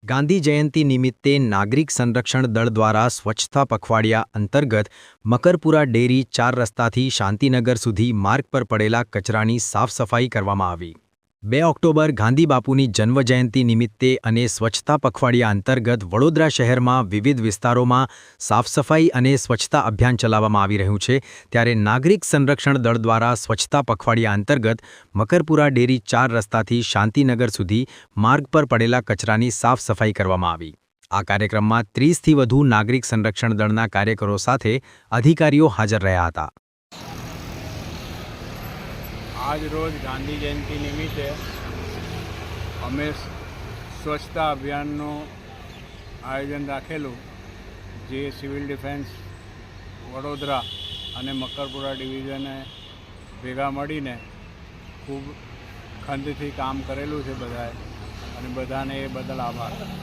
ગાંધી જયંતિ નિમિત્તે નાગરિક સંરક્ષણ દળ દ્વારા સ્વચ્છતા પખવાડિયા અંતર્ગત મકરપુરા ડેરી 4 રસ્તાથી શાંતિનગર સુધી માર્ગ પર પડેલા કચરાની સાફ સફાઈ કરવામાં આવી। 2 ઓક્ટોબર ગાંધી બાપુની જન્મજયંતિ નિમિત્તે અને સ્વચ્છતા પખવાડિયા અંતર્ગત વડોદરા શહેરમાં વિવિધ વિસ્તારોમાં સાફ સફાઈ અને સ્વચ્છતા અભિયાન ચલાવવામાં આવી રહ્યું છે, ત્યારે નાગરિક સંરક્ષણ દળ દ્વારા સ્વચ્છતા પખવાડિયા અંતર્ગત મકરપુરા ડેરી 4 રસ્તાથી શાંતિનગર સુધી માર્ગ પર પડેલા કચરાની સાફ સફાઈ કરવામાં આવી। આ કાર્યક્રમમાં 30થી વધુ નાગરિક સંરક્ષણ દળના કાર્યકરો સાથે અધિકારીઓ હાજર રહ્યા હતા। આજ રોજ ગાંધી જયંતિ નિમિત્તે અમે સ્વચ્છતા અભિયાનનું આયોજન રાખેલું, જે સિવિલ ડિફેન્સ વડોદરા અને મકરપુરા ડિવિઝને ભેગા મળીને ખૂબ ખંતથી કામ કરેલું છે બધાએ, અને બધાને એ બદલ આભાર।